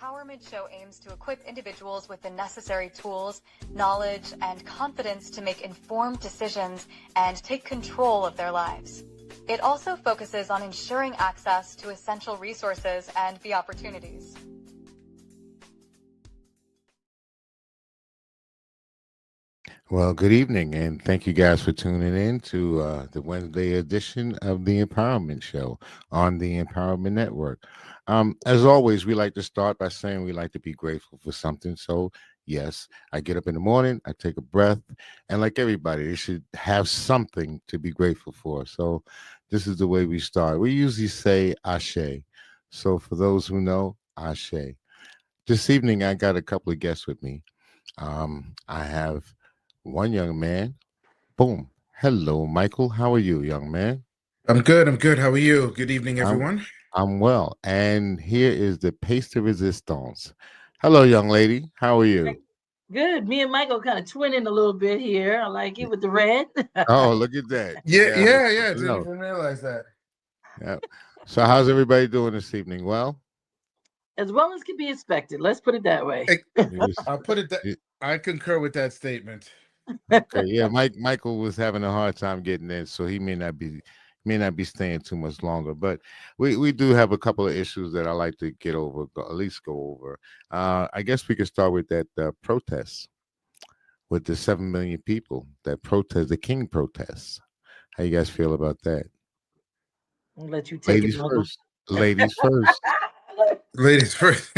Empowerment Show aims to equip individuals with the necessary tools, knowledge, and confidence to make informed decisions and take control of their lives. It also focuses on ensuring access to essential resources and the opportunities. Well, good evening, and thank you guys for tuning in to the Wednesday edition of the Empowerment Show on the Empowerment Network. As always, we like to start by saying we like to be grateful for something. So, yes, I get up in the morning, I take a breath, and like everybody, they should have something to be grateful for. So, this is the way we start. We usually say Ashe. So, for those who know, Ashe. This evening, I got a couple of guests with me. I have one young man. Boom. Hello, Michael. How are you, young man? I'm good. I'm good. How are you? Good evening, I'm everyone. I'm well. And here is the pace de resistance. Hello, young lady. How are you? Good. Me and Michael kind of twinning a little bit here. I like it with the red. Oh, look at that. Yeah, Yeah, yeah, yeah. Didn't hello. even realize that. Yeah. So how's everybody doing this evening? Well, As well as can be expected. Let's put it that way. yes. I'll put it that I concur with that statement. Okay. Yeah, Michael was having a hard time getting in, so he may not be staying too much longer. But we do have a couple of issues that I like to get over, at least go over. I guess we could start with that protest with the 7 million people that protest the King protests. How you guys feel about that? I'll let you take it, Ladies Michael. first. Ladies first. Ladies first.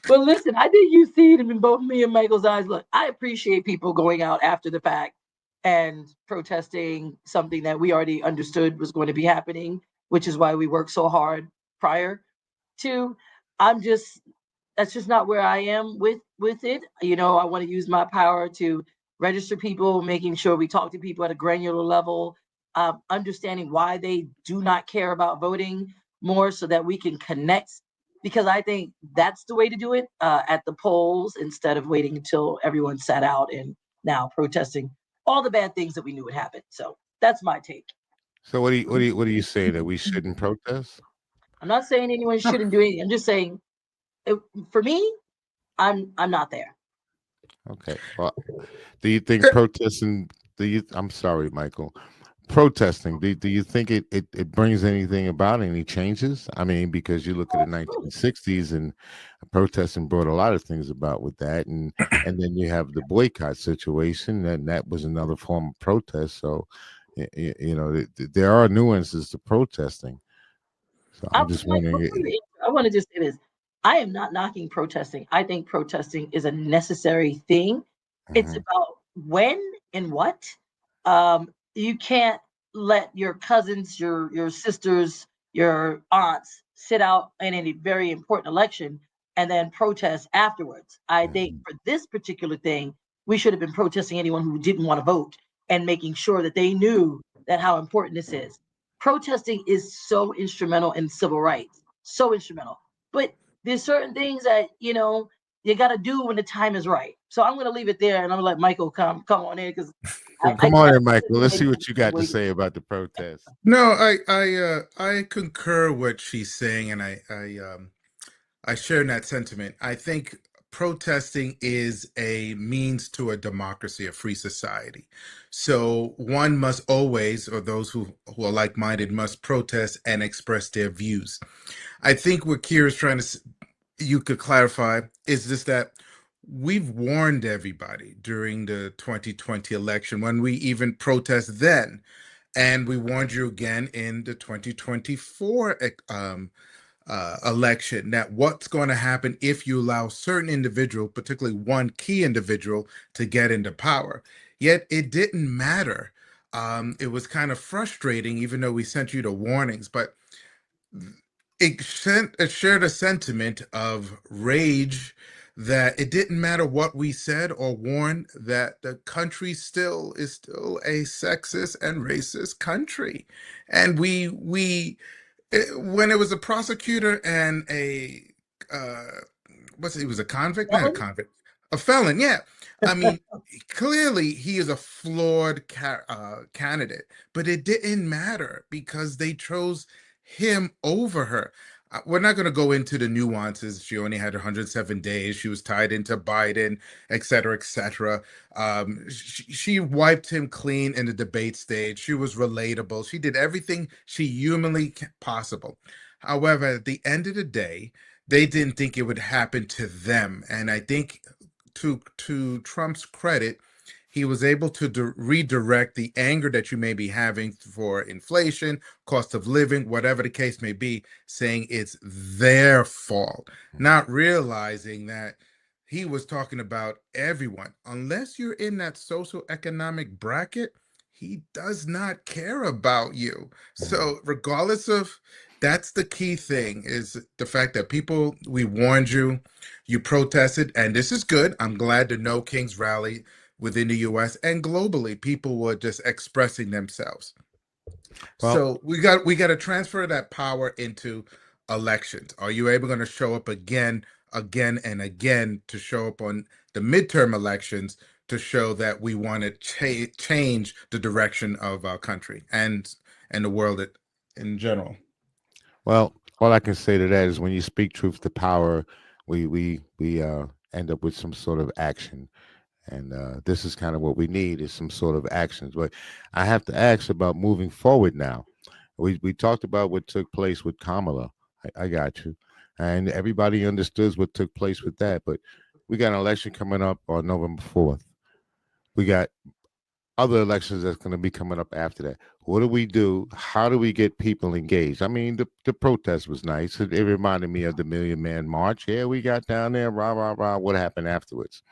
Well, listen, I think you see it in both me and Michael's eyes. Look, I appreciate people going out after the fact and protesting something that we already understood was going to be happening, which is why we worked so hard prior to. I'm just That's just not where I am with it. I want to use my power to register people, making sure we talk to people at a granular level, understanding why they do not care about voting more, so that we can connect. Because I think that's the way to do it, at the polls, instead of waiting until everyone sat out and now protesting all the bad things that we knew would happen. So that's my take. So what do you say that we shouldn't protest? I'm not saying anyone shouldn't do anything. I'm just saying, for me, I'm not there. Okay. Well, do you think protesting I'm sorry, Michael. Protesting, do you think it brings anything about any changes? I mean, because you look at the 1960s and protesting brought a lot of things about with that, and then you have the boycott situation, and that was another form of protest. So, there are nuances to protesting. So I'm just Mike, wondering. I want to just say this. I am not knocking protesting. I think protesting is a necessary thing. It's Mhm. about when and what. You can't let your cousins, your sisters, your aunts sit out in a very important election and then protest afterwards. I think Mhm. for this particular thing, we should have been protesting anyone who didn't want to vote and making sure that they knew that how important this is. Protesting is so instrumental in civil rights, so instrumental. But there's certain things that you got to do when the time is right. So I'm going to leave it there, and I'm going to let Michael come on in, because I Come on can't in, Michael. Let's see anymore what you got to waiting. say about the protest. No, I concur what she's saying, and I share in that sentiment. I think protesting is a means to a democracy, a free society. So one must always, or those who are like-minded, must protest and express their views. I think what Kira's trying to, you could clarify, is just that we've warned everybody during the 2020 election when we even protest then, and we warned you again in the 2024 election, that what's going to happen if you allow certain individual, particularly one key individual, to get into power. Yet it didn't matter. It was kind of frustrating, even though we sent you the warnings, but it shared a sentiment of rage that it didn't matter what we said or warned, that the country still is still a sexist and racist country. And when it was a prosecutor and a uh he was a convict, not a Ellen? convict, a felon, yeah. I mean, clearly he is a flawed candidate, but it didn't matter because they chose him over her. we're not going to go into the nuances. She only had 107 days. She was tied into Biden, et cetera, et cetera. She wiped him clean in the debate stage. She was relatable. She did everything she humanly possible. However, at the end of the day, they didn't think it would happen to them. And I think to Trump's credit, he was able to redirect the anger that you may be having for inflation, cost of living, whatever the case may be, saying it's their fault, not realizing that he was talking about everyone. Unless you're in that social economic bracket, he does not care about you. So regardless of, that's the key thing, is the fact that people, we warned you, you protested, and this is good. I'm glad the No Kings rally within the US and globally, people were just expressing themselves. Well, So we got to transfer that power into elections. Are you able to show up again and again to show up on the midterm elections to show that we want to change the direction of our country and the world in general? well, all I can say to that is when you speak truth to power, we end up with some sort of action. And this is kind of what we need, is some sort of actions. But I have to ask about moving forward now. We talked about what took place with Kamala. I got you. And everybody understood what took place with that. But we got an election coming up on November 4th. We got other elections that's going to be coming up after that. What do we do? How do we get people engaged? I mean, the protest was nice. It reminded me of the Million Man March. Yeah, we got down there, rah, rah, rah. What happened afterwards?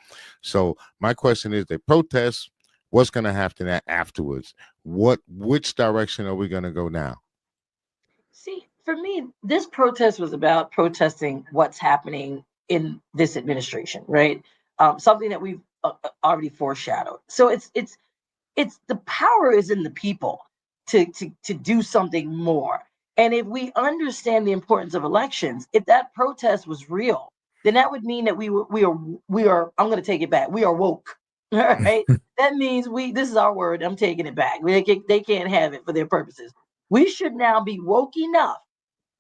So my question is, the protest, what's going to happen afterwards? Which direction are we going to go now? See, for me, this protest was about protesting what's happening in this administration, right? Something that we've already foreshadowed. So it's the power is in the people to do something more. And if we understand the importance of elections, if that protest was real, then that would mean that we are. I'm going to take it back. We are woke. All right. That means this is our word. I'm taking it back. They can't have it for their purposes. We should now be woke enough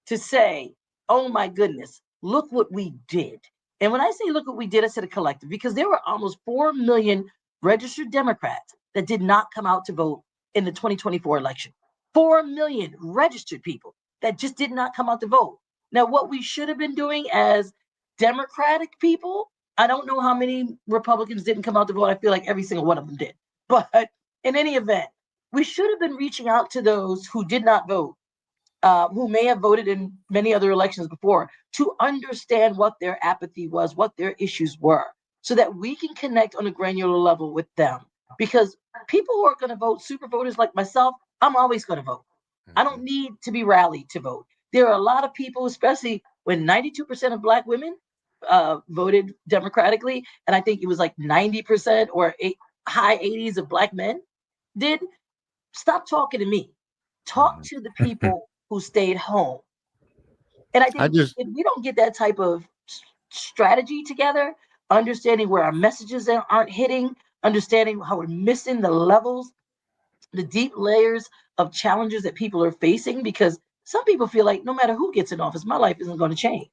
to say, oh my goodness, look what we did. And when I say look what we did, I said a collective, because there were almost 4 million registered Democrats that did not come out to vote in the 2024 election. 4 million registered people that just did not come out to vote. Now, what we should have been doing as Democratic people, I don't know how many Republicans didn't come out to vote. I feel like every single one of them did. But in any event, we should have been reaching out to those who did not vote, who may have voted in many other elections before, to understand what their apathy was, what their issues were, so that we can connect on a granular level with them. Because people who are going to vote, super voters like myself, I'm always going to vote. I don't need to be rallied to vote. There are a lot of people, especially when 92% of Black women voted democratically, and I think it was like 90% or high 80s of Black men did. Stop talking to me. Talk to the people who stayed home. And I think if we don't get that type of strategy together, understanding where our messages aren't hitting, understanding how we're missing the levels, the deep layers of challenges that people are facing, because some people feel like no matter who gets in office, my life isn't going to change.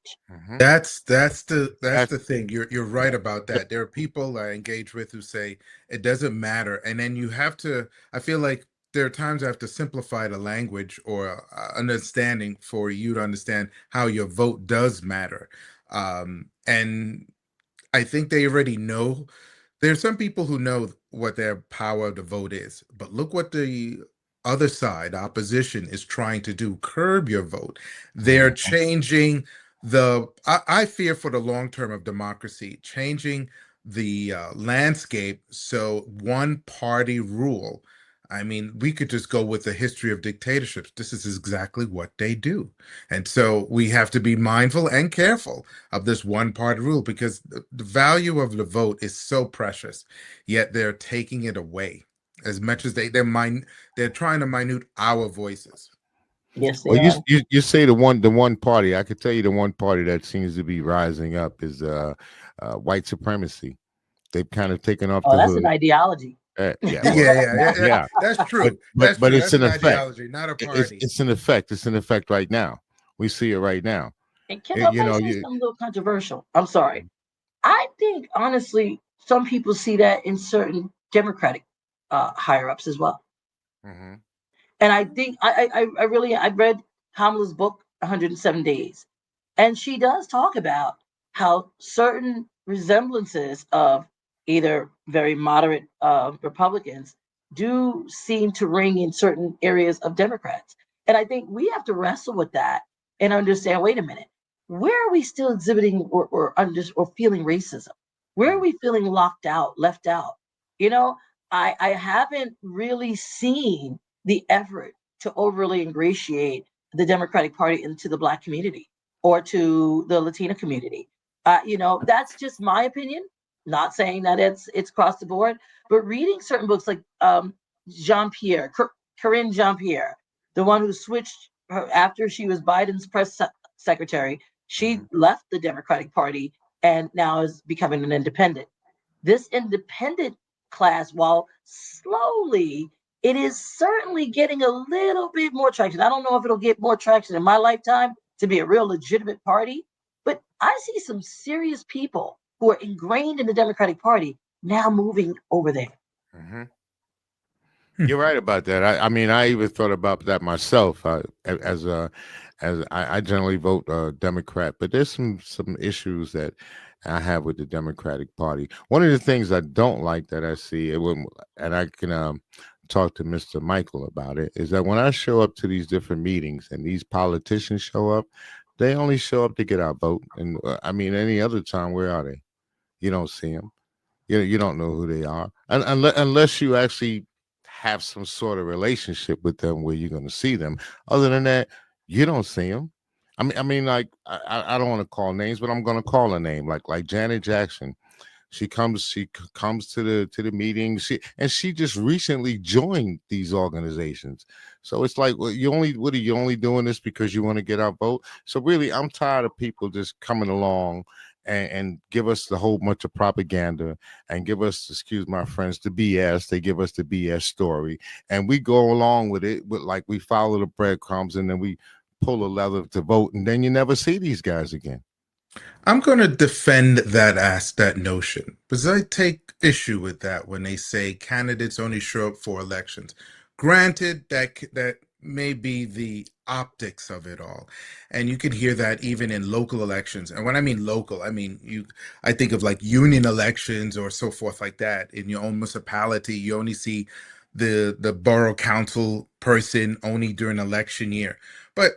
That's the thing. You're right about that. There are people I engage with who say it doesn't matter, and then you have to. I feel like there are times I have to simplify the language or understanding for you to understand how your vote does matter. And I think they already know. There's some people who know what their power of the vote is, but look what the other side, opposition, is trying to do: curb your vote. They're changing I fear for the long term of democracy, changing the landscape. So one party rule. I mean, we could just go with the history of dictatorships. This is exactly what they do. And so we have to be mindful and careful of this one party rule, because the value of the vote is so precious, yet they're taking it away as much as they're trying to minute our voices. Yes, they Well, are. you say the one party. I could tell you the one party that seems to be rising up is white supremacy. They've kind of taken off the that's hood. an ideology. Yeah. That's true. But it's That's an an effect. ideology, not a party. It's an effect. It's an effect right now. We see it right now. And Kendall, if You I know, say you. something a little controversial, I'm sorry. I think honestly, some people see that in certain Democratic higher ups as well. Mhm. And I think I really I read Kamala's book 107 Days, and she does talk about how certain resemblances of either very moderate Republicans do seem to ring in certain areas of Democrats. And I think we have to wrestle with that and understand, wait a minute, where are we still exhibiting or feeling racism? Where are Mm. we feeling locked out, left out? You know, I haven't really seen the effort to overly ingratiate the Democratic Party into the Black community or to the Latina community. That's just my opinion. Not saying that it's across the board, but reading certain books like Jean Pierre, Corinne Jean Pierre, the one who switched her after she was Biden's secretary, she Mhm. left the Democratic Party and now is becoming an independent. This independent class, while slowly, it is certainly getting a little bit more traction. I don't know if it'll get more traction in my lifetime to be a real legitimate party, but I see some serious people who are ingrained in the Democratic Party now moving over there. Mhm. Hmm. You're right about that. I mean, I even thought about that myself. As I generally vote Democrat, but there's some issues that I have with the Democratic Party. One of the things I don't like that I see, and I can talk to Mr. Michael about it, is that when I show up to these different meetings and these politicians show up, they only show up to get our vote. And I mean, any other time, where are they? You don't see them. You don't know who they are, and unless you actually have some sort of relationship with them where you're going to see them. Other than that, you don't see them. I mean, like I don't want to call names, but I'm going to call a name like Janet Jackson. She comes to the meetings. She just recently joined these organizations. So it's like, well, what are you only doing this because you want to get our vote? So really, I'm tired of people just coming along and give us the whole bunch of propaganda and give us, excuse my friends, the BS. They give us the BS story, and we go along with it. With like we follow the breadcrumbs, and then we pull a lever to vote, and then you never see these guys again. I'm going to defend that notion because I take issue with that when they say candidates only show up for elections. Granted, that may be the optics of it all, and you can hear that even in local elections. And when I mean local, I think of like union elections or so forth like that. In your own municipality, you only see the borough council person only during election year. But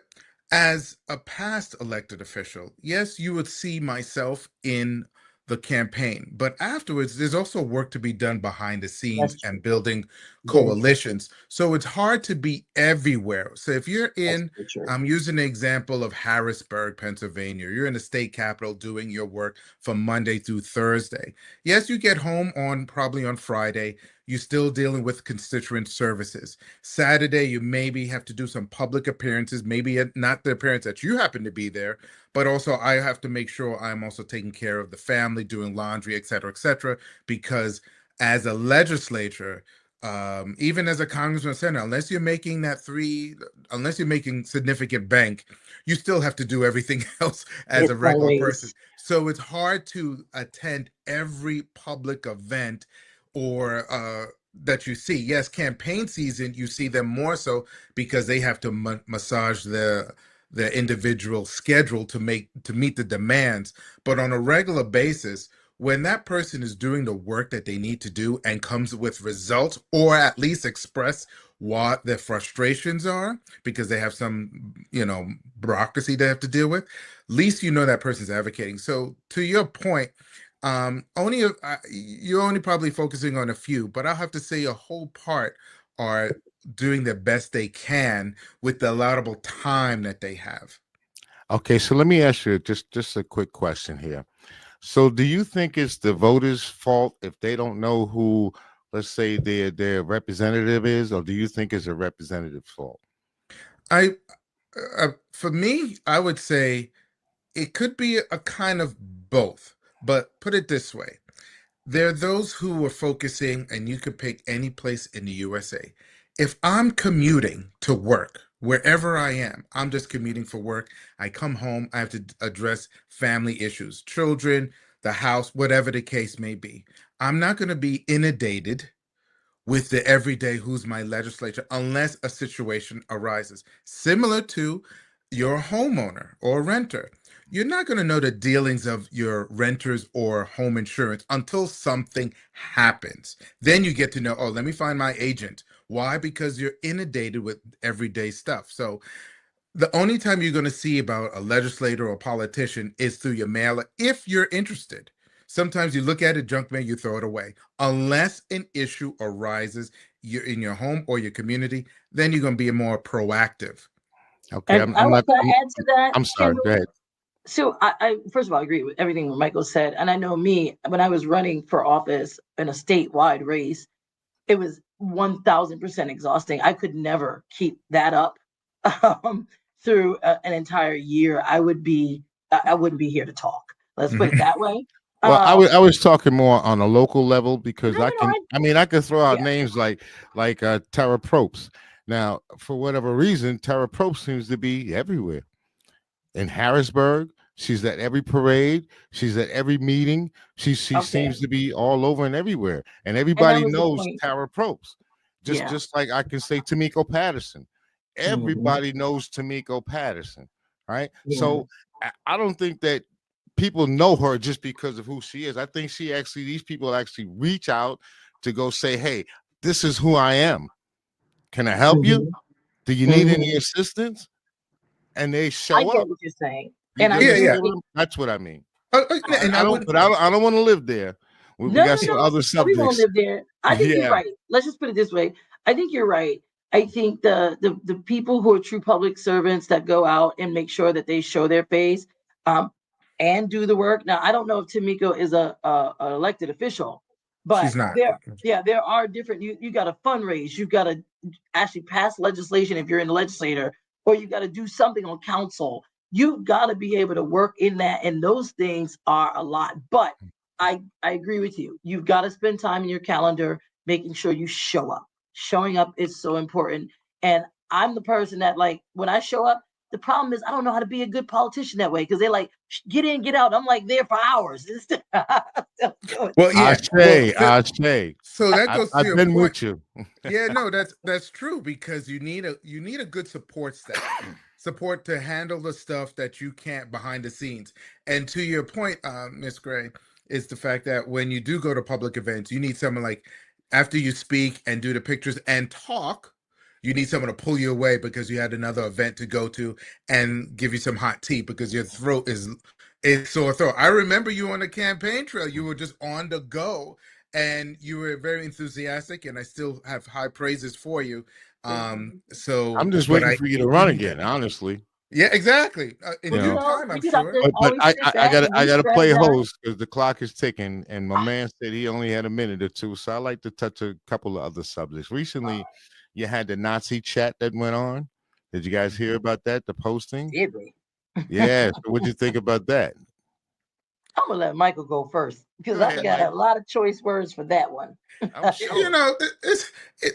as a past elected official, yes, you would see myself in the campaign, but afterwards, there's also work to be done behind the scenes That's true. and building Very true. coalitions. So it's hard to be everywhere. So if you're That's in, very true. I'm using the example of Harrisburg, Pennsylvania, you're in the state capitol doing your work from Monday through Thursday. Yes, you get home on probably on Friday. You're still dealing with constituent services. Saturday, you maybe have to do some public appearances, maybe not the appearance that you happen to be there, but also I have to make sure I'm also taking care of the family, doing laundry, et cetera, because as a legislature, even as a congressman or senator, unless you're making significant bank, you still have to do everything else as It's a regular person. always So it's hard to attend every public event or that you see. Yes, campaign season, you see them more so because they have to massage their individual schedule to meet the demands. But on a regular basis, when that person is doing the work that they need to do and comes with results, or at least express what their frustrations are because they have some, bureaucracy they have to deal with, at least you know that person's advocating. So to your point, you're only probably focusing on a few, but I'll have to say a whole part are doing the best they can with the allowable time that they have. Okay, so let me ask you just a quick question here. So, do you think it's the voters' fault if they don't know who, let's say, their representative is, or do you think it's a representative's fault? I, for me, I would say it could be a kind of both, but put it this way. There are those who are focusing, and you could pick any place in the USA. If I'm commuting to work, Wherever I am, I'm just commuting for work. I come home, I have to address family issues, children, the house, whatever the case may be. I'm not going to be inundated with the everyday who's my legislature unless a situation arises similar to your homeowner or renter. You're not going to know the dealings of your renters or home insurance until something happens. Then you get to know, oh, let me find my agent. Why? Because you're inundated with everyday stuff. So the only time you're going to see about a legislator or politician is through your mailer if you're interested. Sometimes you look at it, junk mail, you throw it away. Unless an issue arises you're in your home or your community, then you're going to be more proactive. Okay, And I I'm want not. to add to that, I'm sorry. Kendall. Go ahead. So I first of all, I agree with everything Michael said. And I know me, when I was running for office in a statewide race, it was 1000% exhausting. I could never keep that up through an entire year. I wouldn't be here to talk. Let's put it that way. Well, I was talking more on a local level because No, no, I could throw out yeah. names like Tara Probst. Now, for whatever reason, Tara Probst seems to be everywhere. In Harrisburg, she's at every parade, she's at every meeting. She Okay. seems to be all over and everywhere. And that everybody was the knows point. Tara Probst. Yeah. Just like I can say Tamiko Patterson. Everybody knows Tamiko Patterson, right? Yeah. So I don't think that people know her just because of who she is. I think these people actually reach out to go say, hey, this is who I am. Can I help you? Do you need any assistance? And they show I up. get what you're saying. You And I get Yeah, what yeah. That's what I mean. And I don't want to live there. We No, got no, some no. other We won't subjects. live there. I think you're Yeah. right. Let's just put it this way. I think you're right. I think the people who are true public servants that go out and make sure that they show their face and do the work. Now, I don't know if Tamiko is a elected official, but She's not. there are different. You got to fundraise. You got to actually pass legislation if you're in the legislator, or you got to do something on council. You've got to be able to work in that, and those things are a lot. But I agree with you. You've got to spend time in your calendar making sure you show up. Showing up is so important. And I'm the person that, like, when I show up, the problem is I don't know how to be a good politician that way because they're like, get in, get out. I'm like there for hours. Well, yeah. I say. So that goes to I've your been point. with you. Yeah, no, that's true because you need a good support staff, support to handle the stuff that you can't behind the scenes. And to your point, Miss Gray, is the fact that when you do go to public events, you need someone like after you speak and do the pictures and talk, you need someone to pull you away because you had another event to go to and give you some hot tea because your throat is sore throat. I remember you on the campaign trail. You were just on the go and you were very enthusiastic, and I still have high praises for you. So I'm just but waiting for you to run again, honestly. yeah, exactly. In You due know. time, I'm we just have sure. to But always I sit back and gotta play re-strategize. host because the clock is ticking, and my man said he only had a minute or two. So I like to touch a couple of other subjects. Recently, you had the Nazi chat that went on. Did you guys hear about that? The posting? Did we? Yeah. So what'd you think about that? I'm gonna let Michael go first because Go I ahead, got Mike. a lot of choice words for that one. I'm sure. You know,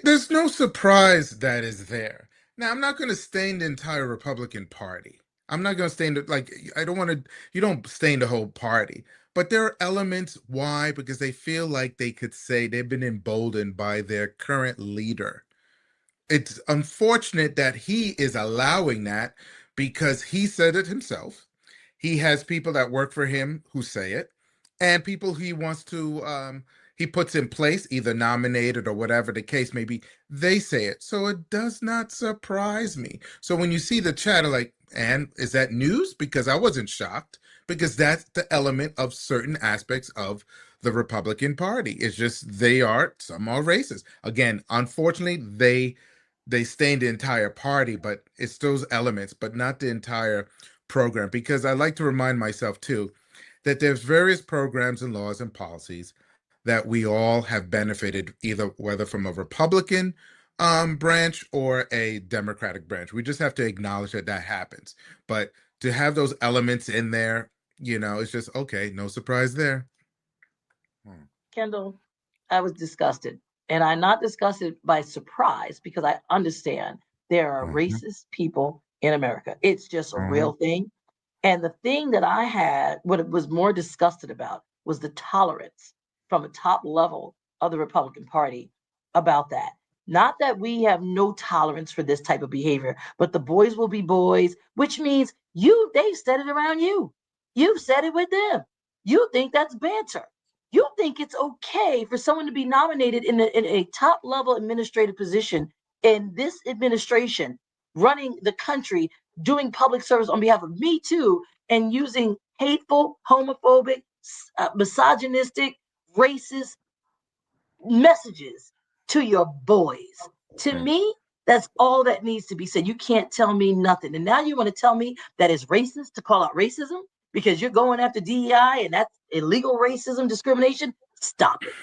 there's no surprise that is there. Now, I'm not going to stain the entire Republican Party. I'm not going to stain it like I don't want to. You don't stain the whole party, but there are elements. Why? Because they feel like they could say they've been emboldened by their current leader. It's unfortunate that he is allowing that because he said it himself. He has people that work for him who say it, and people he wants to he puts in place, either nominated or whatever the case may be, they say it. So it does not surprise me. So when you see the chatter, like, and is that news? Because I wasn't shocked, because that's the element of certain aspects of the Republican Party. It's just some are racist. Again, unfortunately, they stain the entire party, but it's those elements, but not the entire program. Because I like to remind myself too that there's various programs and laws and policies that we all have benefited, either whether from a Republican branch or a Democratic branch. We just have to acknowledge that that happens. But to have those elements in there, it's just okay. No surprise there. Kendall, I was disgusted. And I'm not disgusted by surprise because I understand There are Mhm. racist people in America. It's just a Mhm. real thing. And the thing that I had, what it was more disgusted about, was the tolerance from a top level of the Republican Party about that. Not that we have no tolerance for this type of behavior, but the boys will be boys, which means they've said it around you. You've said it with them. You think that's banter. You think it's okay for someone to be nominated in a top level administrative position in this administration, running the country, doing public service on behalf of Me Too, and using hateful, homophobic, misogynistic, racist messages to your boys. To Mm. me, that's all that needs to be said. You can't tell me nothing. And now you want to tell me that it's racist to call out racism because you're going after DEI and that's illegal racism, discrimination? Stop it.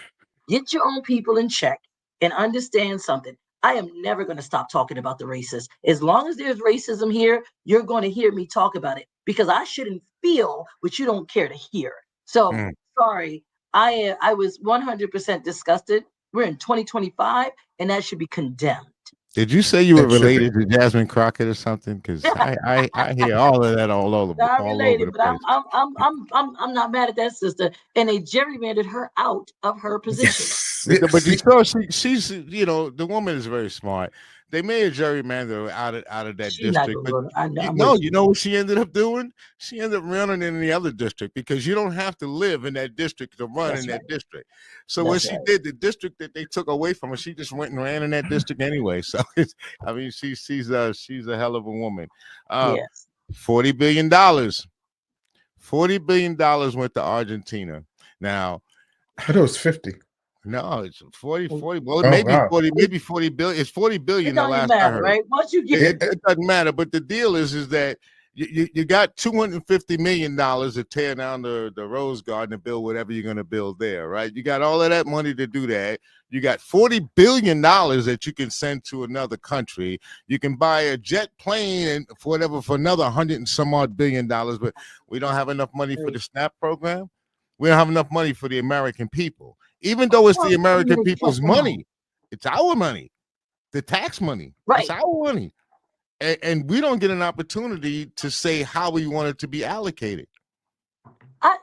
Get your own people in check and understand something. I am never going to stop talking about the racists. As long as there's racism here, you're going to hear me talk about it because I shouldn't feel what you don't care to hear. So Mm. sorry, I was 100% disgusted. We're in 2025, and that should be condemned. Did you say you were It should be. related to Jasmine Crockett or something? Because I hear all of that Not all over related, the but I'm place. I'm I'm I'm I'm I'm not mad at that sister. And they gerrymandered her out of her position. Yes. But you See, saw she's the woman is very smart. They made a gerrymander out of that She not district, gonna but go. I'm no, with you. you know what she ended up doing? She ended up running in the other district because you don't have to live in that district to run in That's right. that district. So what That's she right. did, the district that they took away from her, she just went and ran in that district anyway. So I mean, she's a hell of a woman. Yes. $40 billion. $40 billion went to Argentina. Now, I thought it was 50. no, it's 40, Well, 40. Well, Oh, wow. maybe 40 billion. It's 40 it billion the don't even last I matter, heard. right? Once you get It doesn't matter. But the deal is that you got $250 million to tear down the Rose Garden and build whatever you're going to build there, right? You got all of that money to do that. You got $40 billion that you can send to another country. You can buy a jet plane and for another 100 and some odd $billion. But we don't have enough money for the SNAP program. We don't have enough money for the American people. Even though it's the American people's money, it's our money, the tax money. It's right. our money. And we don't get an opportunity to say how we want it to be allocated.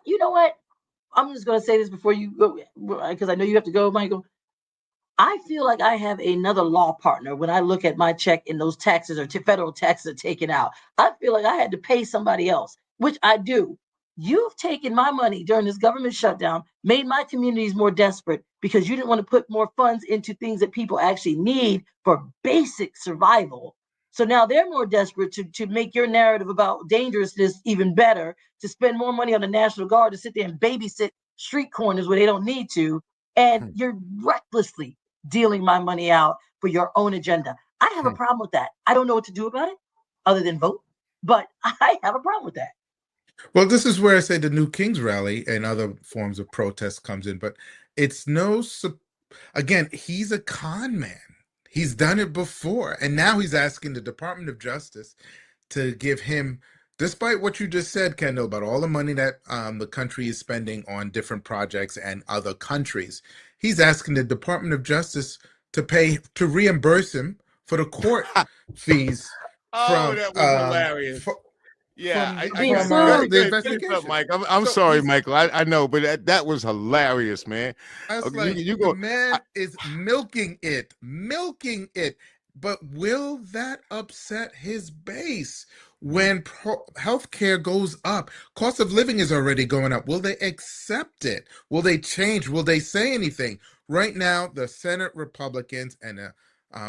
You know what? I'm just gonna say this before you go, because I know you have to go, Michael. I feel like I have another law partner when I look at my check and those taxes or federal taxes are taken out. I feel like I had to pay somebody else, which I do. You've taken my money during this government shutdown, made my communities more desperate because you didn't want to put more funds into things that people actually need for basic survival. So now they're more desperate to make your narrative about dangerousness even better, to spend more money on the National Guard to sit there and babysit street corners where they don't need to. And you're recklessly dealing my money out for your own agenda. I have a problem with that. I don't know what to do about it other than vote, but I have a problem with that. Well, this is where I say the New Kings rally and other forms of protest comes in, but it's again, he's a con man. He's done it before, and now he's asking the Department of Justice to give him, despite what you just said, Kendall, about all the money that the country is spending on different projects and other countries, he's asking the Department of Justice to reimburse him for the court fees Oh, from that was hilarious. Yeah, being from sued. the go ahead, finish up, investigation. Mike. I'm So sorry, Michael. I know, but that was hilarious, man. I was Okay, like, you the go. man is milking it. But will that upset his base when healthcare goes up? Cost of living is already going up. Will they accept it? Will they change? Will they say anything? Right now, the Senate Republicans and the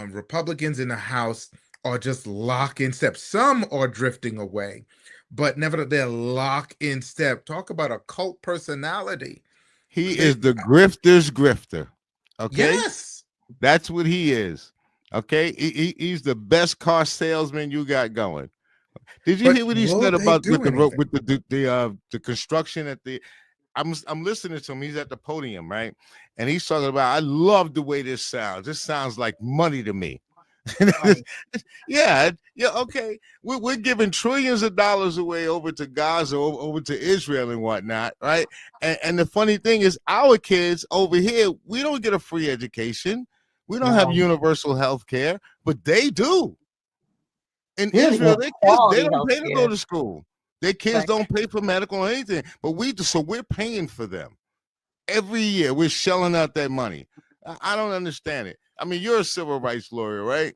Republicans in the House are just lock in step. Some are drifting away, but never they're lock in step. Talk about a cult personality. He They, is the grifter's grifter. Okay, yes. that's what he is. Okay, he's the best car salesman you got going. Did you But hear what he will said they about do anything? with the construction at the? I'm listening to him. He's at the podium, right? And he's talking about, I love the way this sounds. This sounds like money to me. Right. yeah, okay. We're giving trillions of dollars away over to Gaza, over to Israel and whatnot, right? And the funny thing is, our kids over here, we don't get a free education. We don't have No. universal health care, but they do. In We don't even Israel, have their kids, they quality don't pay to go healthcare. to school. Their kids Right. don't pay for medical or anything. But we do, so we're paying for them. Every year we're shelling out that money. I don't understand it. I mean, you're a civil rights lawyer, right?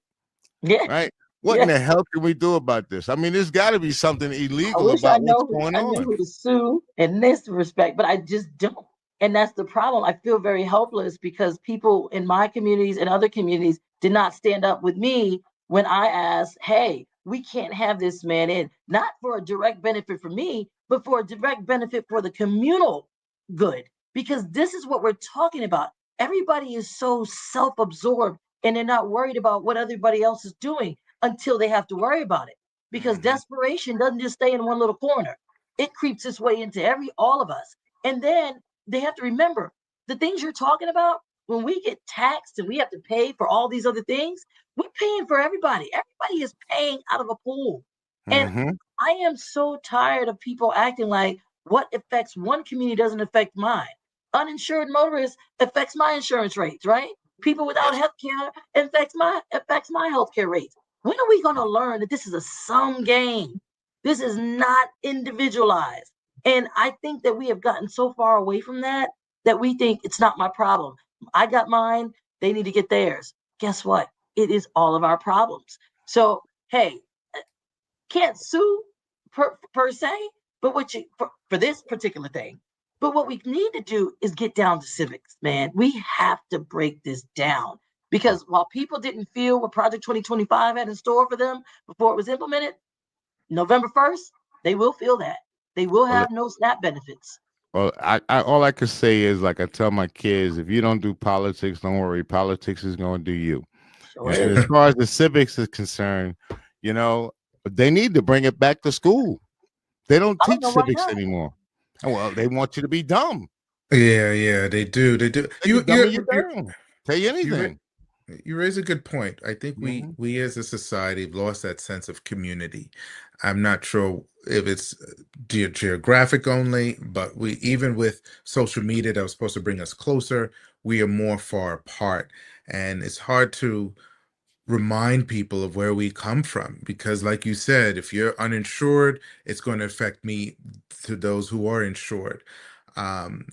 Yeah. Right? What in Yeah. the hell can we do about this? I mean, there's got to be something I illegal wish I about what's know going I knew on. who to sue in this respect, but I just don't. And that's the problem. I feel very helpless because people in my communities and other communities did not stand up with me when I asked, hey, we can't have this man in, not for a direct benefit for me, but for a direct benefit for the communal good. Because this is what we're talking about. Everybody is so self-absorbed and they're not worried about what everybody else is doing until they have to worry about it. Because Mhm. desperation doesn't just stay in one little corner. It creeps its way into all of us. And then they have to remember the things you're talking about. When we get taxed and we have to pay for all these other things, we're paying for everybody. Everybody is paying out of a pool. And Mhm. I am so tired of people acting like what affects one community doesn't affect mine. Uninsured motorists affects my insurance rates, right? People without Yes. health care affects my health care rates. When are we going to learn that this is a sum game? This is not individualized. And I think that we have gotten so far away from that that we think it's not my problem. I got mine, they need to get theirs. Guess what? It is all of our problems. So, hey, can't sue per se, but what you for this particular thing. But what we need to do is get down to civics, man. We have to break this down because while people didn't feel what Project 2025 had in store for them before it was implemented, November 1st, they will feel that. They will Well, have no SNAP benefits. well, I all I could say is like I tell my kids, if you don't do politics, don't worry, politics is going to do you. Sure And is. as far as the civics is concerned, you know, they need to bring it back to school. They don't I don't teach know why civics not. anymore. Well, they want you to be dumb. Yeah, they do. They do. Say you're dumb and you're dumb. Tell you You ra- anything. you raise a good point. I think we Mhm. we as a society have lost that sense of community. I'm not sure if it's geographic only, but we even with social media that was supposed to bring us closer, we are more far apart, and it's hard to remind people of where we come from because like you said, if you're uninsured, it's going to affect me to those who are insured. Um,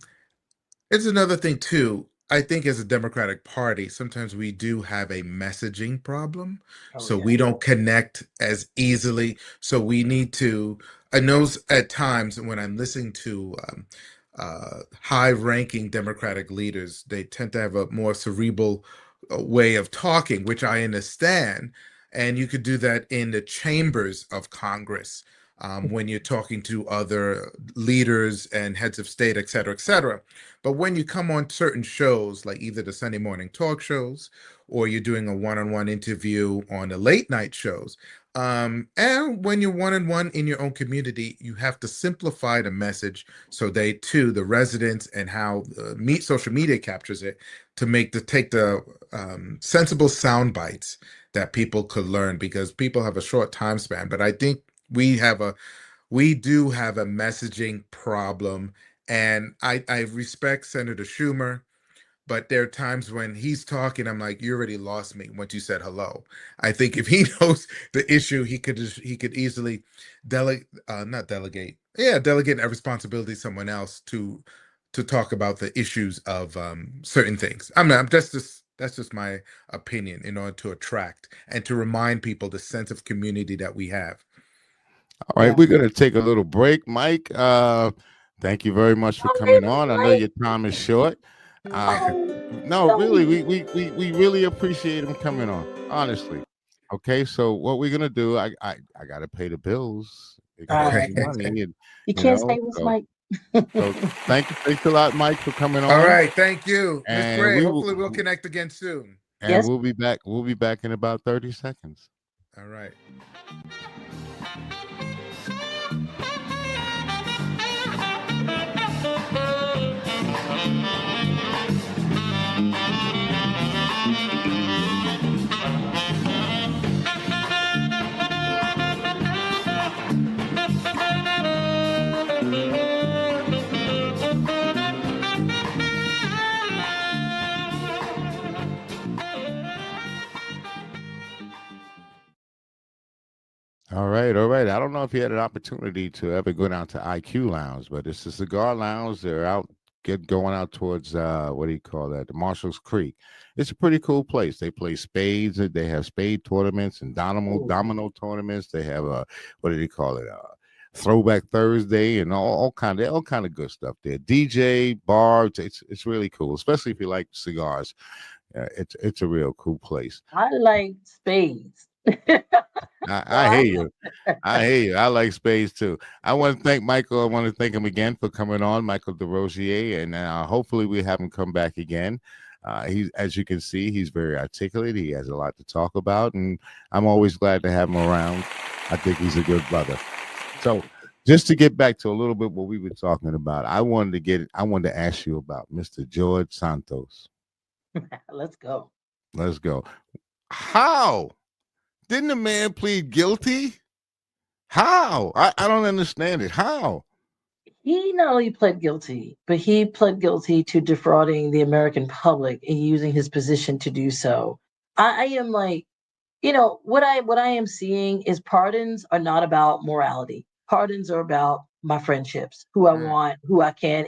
it's another thing too. I think as a Democratic Party, sometimes we do have a messaging problem. Oh So yeah. we don't connect as easily. So we need to, I know at times when I'm listening to high-ranking Democratic leaders, they tend to have a more cerebral way of talking, which I understand. And you could do that in the chambers of Congress when you're talking to other leaders and heads of state, et cetera, et cetera. But when you come on certain shows, like either the Sunday morning talk shows or you're doing a one-on-one interview on the late night shows, and when you're one-on-one in your own community, you have to simplify the message so they too, the residents and how social media captures it to take the sensible sound bites that people could learn because people have a short time span. But I think we do have a messaging problem, and I respect Senator Schumer, but there are times when he's talking, I'm like, you already lost me once you said hello. I think if he knows the issue, he could easily not delegate, yeah, delegate a responsibility to someone else to talk about the issues of certain things. I'm that's just my opinion in order to attract and to remind people the sense of community that we have. All right, Yeah. we're gonna take a little break. Mike, thank you very much for Oh, wait coming a minute, on. I know Mike. your time is short. No, really, No. we really appreciate him coming on. Honestly. Okay, so what we're gonna do, I gotta pay the bills. It All costs right. me money, and You you can't know, stay with so Mike. so thanks a lot, Mike, for coming All on. right, thank you, Miss And Gray. we will Hopefully, we'll connect again soon. and Yes. we'll be back. We'll be back in about 30 seconds. All right. All right, all right. I don't know if you had an opportunity to ever go down to IQ Lounge, but it's a cigar lounge. They're out going out towards what do you call that? The Marshalls Creek. It's a pretty cool place. They play spades. They have spade tournaments and Ooh. domino tournaments. They have what do they call it? Throwback Thursday and all kind of good stuff there. DJ bar. It's really cool, especially if you like cigars. It's a real cool place. I like spades. I hear you. I hear you. I like spades too. I want to thank Michael. I want to thank him again for coming on, Michael DeRosier, and hopefully we have him come back again. He's, as you can see, he's very articulate. He has a lot to talk about, and I'm always glad to have him around. I think he's a good brother. So, just to get back to a little bit what we were talking about, I wanted to ask you about Mr. George Santos. Let's go. Let's go. How? Didn't the man plead guilty? How? I don't understand it. How? He not only pled guilty, but he pled guilty to defrauding the American public and using his position to do so. I am like, what I am seeing is pardons are not about morality. Pardons are about my friendships, who I want, who I can,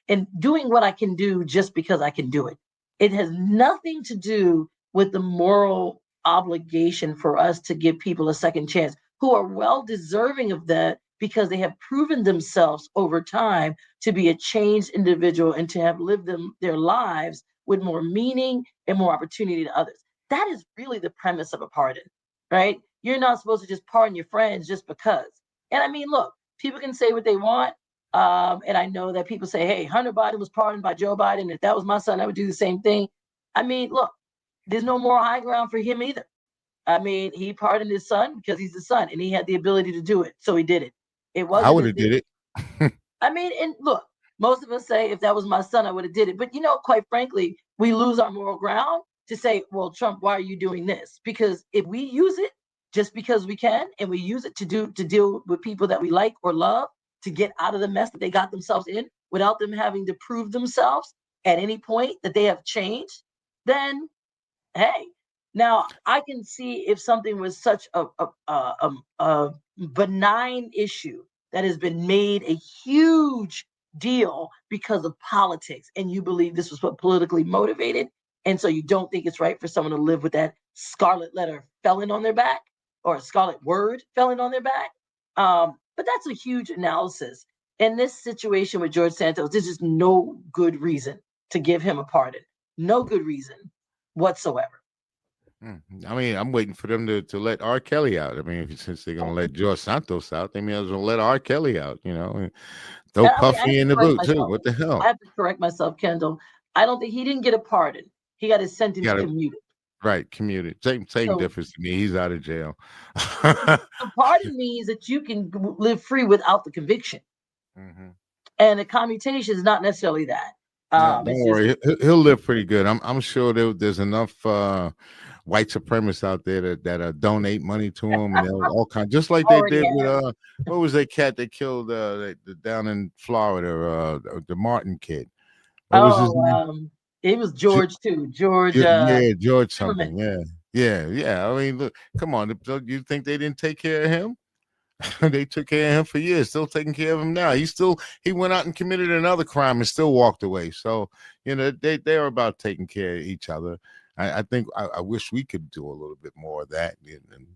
and doing what I can do just because I can do it. It has nothing to do with the moral obligation for us to give people a second chance who are well deserving of that because they have proven themselves over time to be a changed individual and to have lived their lives with more meaning and more opportunity to others. That is really the premise of a pardon, right? You're not supposed to just pardon your friends just because. And I mean, look, people can say what they want. And I know that people say, hey, Hunter Biden was pardoned by Joe Biden. If that was my son, I would do the same thing. I mean, look, there's no moral high ground for him either. I mean, he pardoned his son because he's the son and he had the ability to do it. So he did it. It wasn't. I would have did it. I mean, and look, most of us say if that was my son, I would have did it. But quite frankly, we lose our moral ground to say, well, Trump, why are you doing this? Because if we use it just because we can, and we use it to deal with people that we like or love, to get out of the mess that they got themselves in without them having to prove themselves at any point that they have changed, then hey, now I can see if something was such a benign issue that has been made a huge deal because of politics, and you believe this was what politically motivated, and so you don't think it's right for someone to live with that scarlet letter felon on their back or a scarlet word felon on their back. But that's a huge analysis. In this situation with George Santos, there's just no good reason to give him a pardon. No good reason whatsoever. I mean, I'm waiting for them to let R. Kelly out. I mean, since they're gonna let George Santos out, they may as well let R. Kelly out. And throw Puffy in the boot too. What the hell? I have to correct myself, Kendall. I don't think he didn't get a pardon. He got his sentence commuted. Right, commuted. Same difference to me. He's out of jail. A pardon means that you can live free without the conviction, and a commutation is not necessarily that. Don't worry, he'll live pretty good. I'm sure there's enough white supremacists out there that donate money to him and all kinds, just like they did with what was that cat that killed down in Florida, the Martin kid. What was his name? It was George too. George. George something. Yeah. I mean, look, come on. You think they didn't take care of him? They took care of him for years. Still taking care of him now. He went out and committed another crime and still walked away. So they're about taking care of each other. I think I wish we could do a little bit more of that and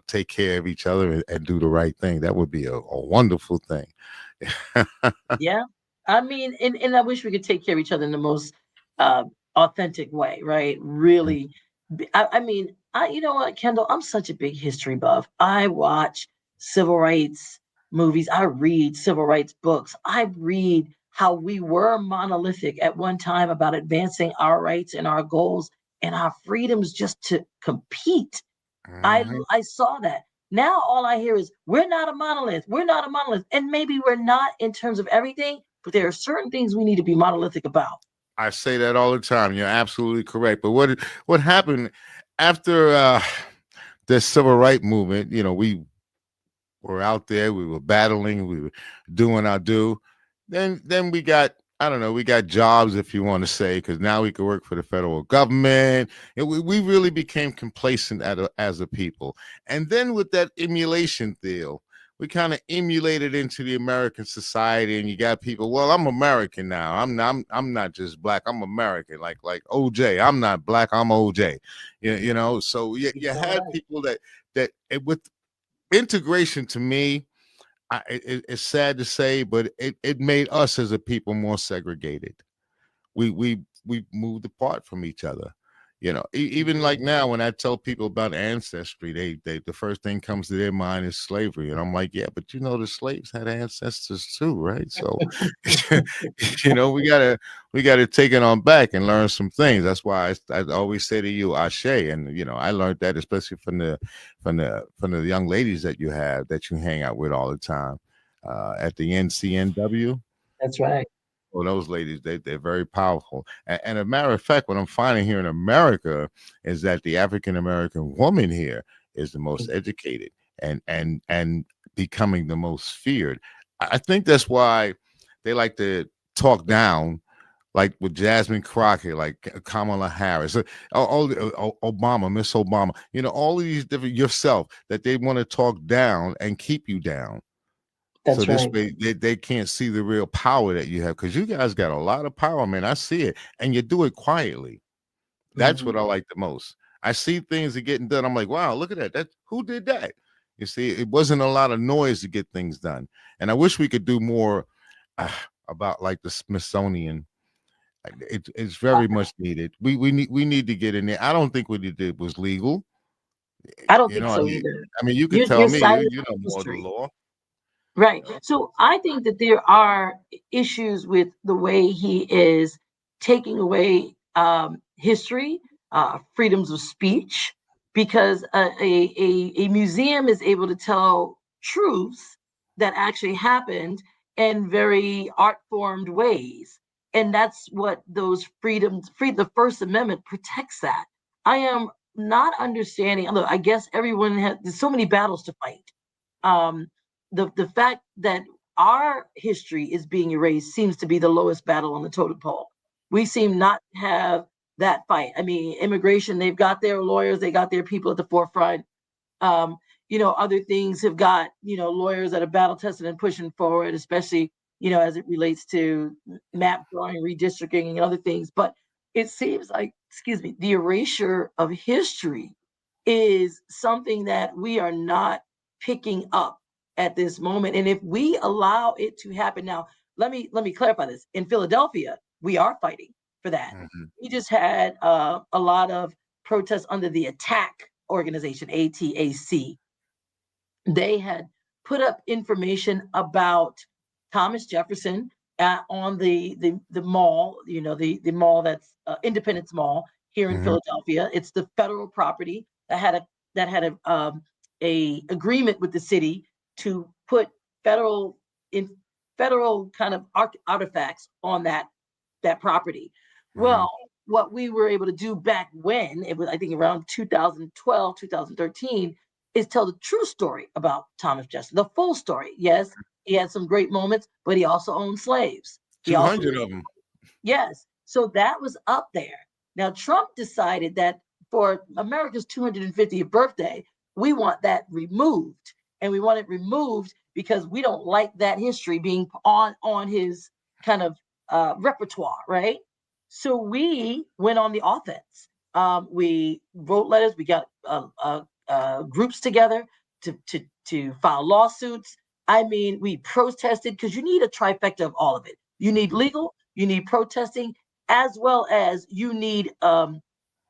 take care of each other and do the right thing. That would be a wonderful thing. Yeah, I mean, and I wish we could take care of each other in the most authentic way, right? Really, I mean, you know what, Kendall? I'm such a big history buff. I watch civil rights movies. I read civil rights books. I read how we were monolithic at one time about advancing our rights and our goals and our freedoms just to compete. I saw that. Now all I hear is we're not a monolith. We're not a monolith. And maybe we're not in terms of everything, but there are certain things we need to be monolithic about. I say that all the time. You're absolutely correct. But what happened after the civil rights movement, we were out there, we were battling, we were doing our due. Then we got I don't know, we got jobs, if you want to say, because now we can work for the federal government. And we really became complacent as a people. And then with that emulation deal, we kind of emulated into the American society, and you got people. Well, I'm American now. I'm not just black. I'm American. Like OJ. I'm not black. I'm OJ. You know. So you All had right. people with integration to me. It's sad to say, but it made us as a people more segregated. We moved apart from each other. You know, even like now when I tell people about ancestry, they the first thing comes to their mind is slavery, and I'm like, yeah, but you know the slaves had ancestors too, right? So, you know, we gotta take it on back and learn some things. That's why I always say to you, Ashe, and you know, I learned that especially from the young ladies that you have that you hang out with all the time at the NCNW. That's right. Well, those ladies, they're very powerful. And a matter of fact, what I'm finding here in America is that the African American woman here is the most educated and becoming the most feared. I think that's why they like to talk down, like with Jasmine Crockett, like Kamala Harris, Obama, Miss Obama. You know, all of these different yourself that they want to talk down and keep you down. So That's this right. way they can't see the real power that you have because you guys got a lot of power, man. I see it, and you do it quietly. That's what Mhm. I like the most. I see things are getting done. I'm like, wow, look at that. That who did that? You see, it wasn't a lot of noise to get things done, and I wish we could do more uh, about like the Smithsonian. It's very much needed. We need to get in there. I don't think what he did was legal. I don't You think know, so either. I mean, you could tell You're me. You citing you know more of the history. law. Right. So I think that there are issues with the way he is taking away history, freedoms of speech, because a museum is able to tell truths that actually happened in very art formed ways. And that's what those freedoms, the First Amendment protects that. I am not understanding. Look, I guess everyone has, there's so many battles to fight. Um, the fact that our history is being erased seems to be the lowest battle on the totem pole. We seem not to have that fight. I mean, immigration, they've got their lawyers, they got their people at the forefront. Um, other things have got, lawyers that are battle tested and pushing forward, especially, as it relates to map drawing, redistricting, and other things. But it seems like, excuse me, the erasure of history is something that we are not picking up at this moment. And if we allow it to happen now, let me clarify this. In Philadelphia, we are fighting for that. Mhm. We just had a lot of protests under the ATTAC organization, ATAC. They had put up information about Thomas Jefferson on the mall, the mall that's Independence Mall here in Mhm. Philadelphia. It's the federal property that had a agreement with the city to put federal in federal kind of artifacts on that property. Mhm. Well, what we were able to do back when it was, I think, around 2012, 2013, is tell the true story about Thomas Jefferson, the full story. Yes, he had some great moments, but he also owned slaves. He also, 200 of them. yes. So that was up there. Now, Trump decided that for America's 250th birthday, we want that removed. And we want it removed because we don't like that history being on his kind of repertoire, right? So we went on the offense. We wrote letters. We got groups together to file lawsuits. I mean, we protested because you need a trifecta of all of it. You need legal, you need protesting, as well as you need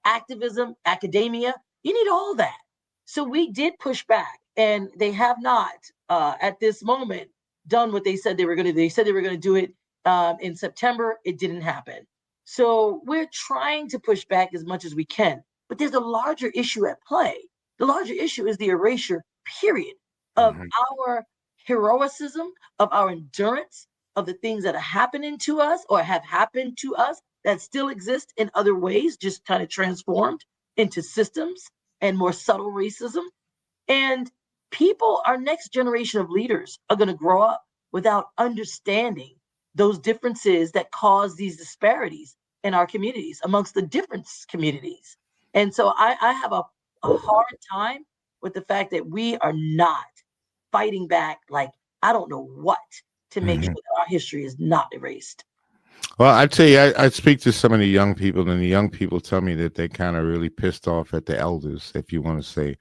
activism, academia. You need all that. So we did push back, and they have not, at this moment, done what they said they were going to do. They said they were going to do it in September. It didn't happen. So we're trying to push back as much as we can. But there's a larger issue at play. The larger issue is the erasure, period, of Mhm. our heroicism, of our endurance, of the things that are happening to us or have happened to us that still exist in other ways, just kind of transformed into systems and more subtle racism. And people, our next generation of leaders are going to grow up without understanding those differences that cause these disparities in our communities amongst the different communities. And so I have a hard time with the fact that we are not fighting back like I don't know what to make sure Mhm. that our history is not erased. Well, I tell you, I speak to some of the young people, and the young people tell me that they kind of really pissed off at the elders, if you want to say,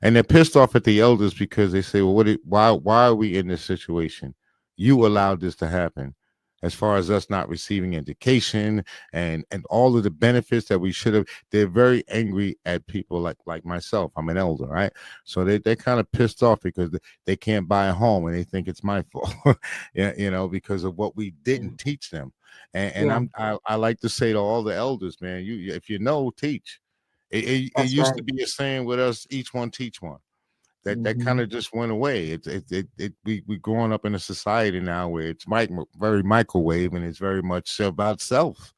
and they're pissed off at the elders because they say, "Well, why are we in this situation? You allowed this to happen." As far as us not receiving education and all of the benefits that we should have, they're very angry at people like myself. I'm an elder, right? So they're kind of pissed off because they can't buy a home and they think it's my fault, yeah, because of what we didn't teach them. And Yeah, I like to say to all the elders, man, if you know, teach. It that's used right. to be a saying with us, each one teach one. That kind Mhm. of just went away. We growing up in a society now where it's very microwave, and it's very much about self.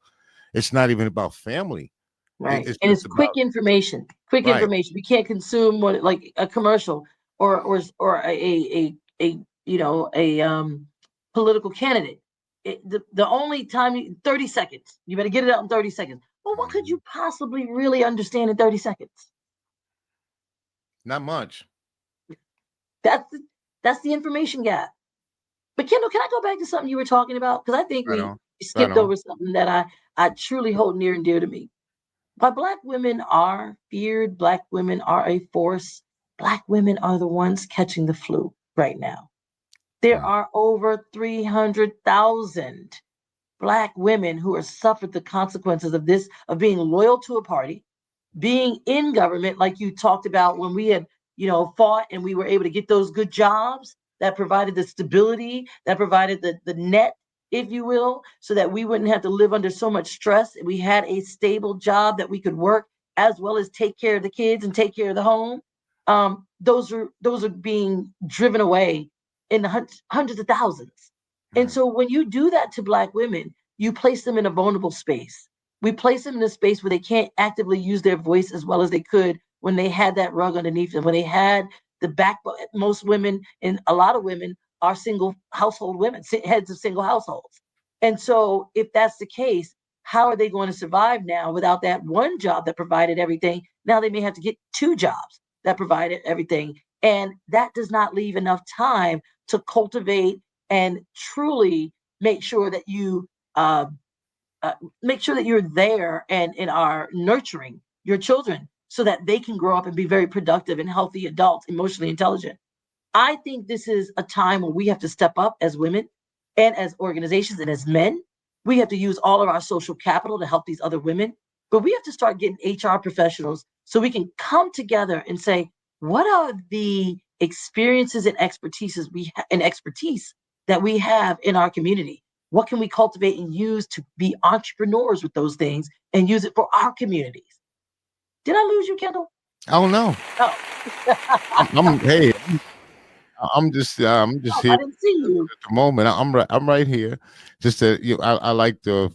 It's not even about family. Right. It's And just it's quick about information. Quick right. information. We can't consume what like a commercial or a political candidate. The only time 30 seconds. You better get it out in 30 seconds. Well, what could Mhm. you possibly really understand in 30 seconds? Not much. That's the, that's the information gap. But Kendall, can I go back to something you were talking about? Because I think Right we on. Right skipped on. over something that I truly hold near and dear to me. While Black women are feared, Black women are a force, Black women are the ones catching the flu right now. There Right. are over 300,000 Black women who have suffered the consequences of this, of being loyal to a party, being in government, like you talked about when we had, fought and we were able to get those good jobs that provided the stability, that provided the net, if you will, so that we wouldn't have to live under so much stress. We had a stable job that we could work as well as take care of the kids and take care of the home. Those are being driven away in the hundreds of thousands. And Right. so when you do that to Black women, you place them in a vulnerable space. We place them in a space where they can't actively use their voice as well as they could when they had that rug underneath them, when they had the backbone. Most women and a lot of women are single household women, heads of single households. And so, if that's the case, how are they going to survive now without that one job that provided everything? Now they may have to get two jobs that provided everything. And that does not leave enough time to cultivate and truly make sure that you uh, make sure that you're there and are nurturing your children so that they can grow up and be very productive and healthy adults, emotionally intelligent. I think this is a time where we have to step up as women and as organizations and as men. We have to use all of our social capital to help these other women, but we have to start getting HR professionals so we can come together and say, what are the experiences and expertise that we have in our community? What can we cultivate and use to be entrepreneurs with those things and use it for our communities? Did I lose you, Kendall? Oh no. Oh, Hey, I'm just I here didn't see you. at the moment. I'm right here. Just that I like to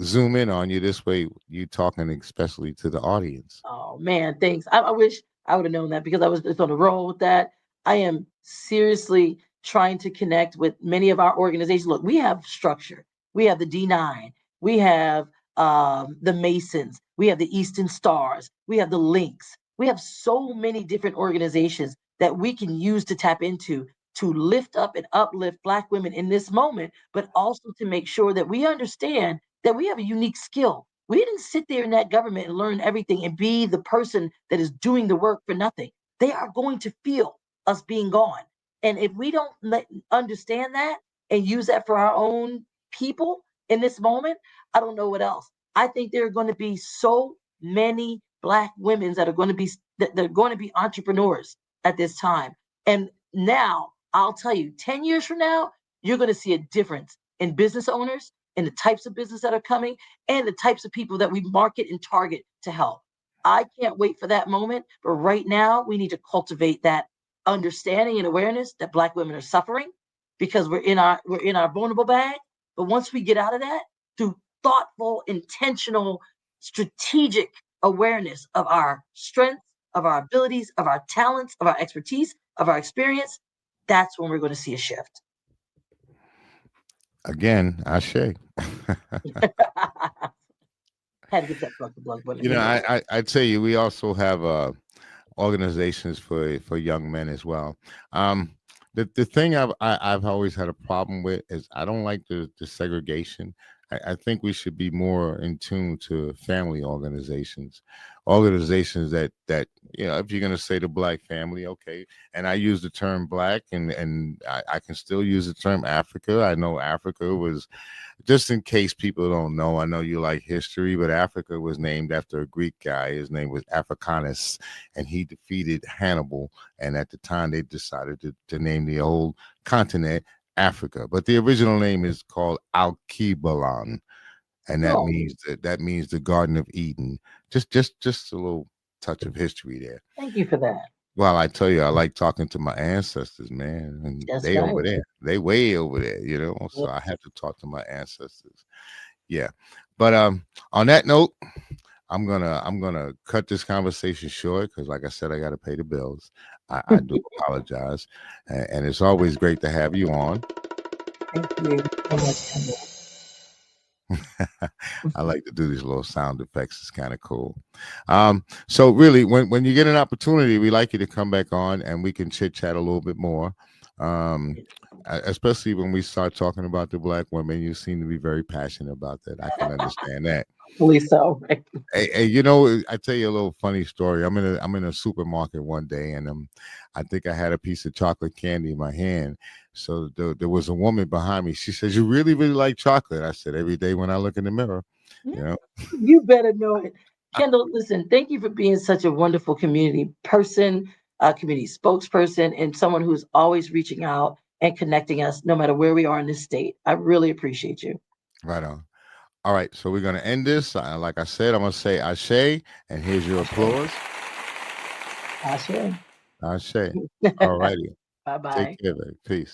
zoom in on you this way. You talking especially to the audience. Oh man, thanks. I wish I would have known that because I was just on a roll with that. I am seriously trying to connect with many of our organizations. Look, we have structure. We have the D9. We have the Masons. We have the Eastern Stars. We have the Links. We have so many different organizations that we can use to tap into to lift up and uplift Black women in this moment, but also to make sure that we understand that we have a unique skill. We didn't sit there in that government and learn everything and be the person that is doing the work for nothing. They are going to feel us being gone. And if we don't understand that and use that for our own people in this moment, I don't know what else. I think there are going to be so many Black women that are going to be entrepreneurs at this time. And now I'll tell you, 10 years from now, you're going to see a difference in business owners and the types of business that are coming and the types of people that we market and target to help. I can't wait for that moment, but right now we need to cultivate that understanding and awareness that Black women are suffering because we're in our vulnerable bag. But once we get out of that through thoughtful, intentional, strategic awareness of our strengths, of our abilities, of our talents, of our expertise, of our experience, that's when we're going to see a shift. Again, Ashe. Had to get that plug button. You know, I tell you, we also have organizations for young men as well. The thing I've always had a problem with is I don't like the segregation. I think we should be more in tune to family organizations, organizations that if you're gonna say the black family, okay. And I use the term black, and I can still use the term Africa. I know Africa was, just in case people don't know, I know you like history, but Africa was named after a Greek guy. His name was Africanus, and he defeated Hannibal. And at the time, they decided to name the whole continent Africa. But the original name is called Alkebulan, and that Oh, means the Garden of Eden. Just a little touch of history there. thank you for that. Well, I tell you, I like talking to my ancestors, man, and That's they over right. there. They way over there, so I have to talk to my ancestors. Yeah. But on that note, I'm gonna cut this conversation short because, like I said, I got to pay the bills. I do apologize, and it's always great to have you on. Thank you so much, Kendall. I like to do these little sound effects. It's kind of cool. So really, when you get an opportunity, we like you to come back on and we can chit chat a little bit more. Especially when we start talking about the black women, you seem to be very passionate about that. I can understand that. Hopefully so. Hey, I tell you a little funny story. I'm in a supermarket one day, and I think I had a piece of chocolate candy in my hand. So there was a woman behind me. She says, "You really, really like chocolate?" I said, "Every day when I look in the mirror." You better know it. Kendall, listen, thank you for being such a wonderful community person, community spokesperson, and someone who's always reaching out and connecting us no matter where we are in this state. I really appreciate you. Right on. All right, so we're gonna end this. Like I said, I'm gonna say Ashe, and here's your applause. Ashe. Ashe. All righty. Bye-bye. Take care, baby. Peace.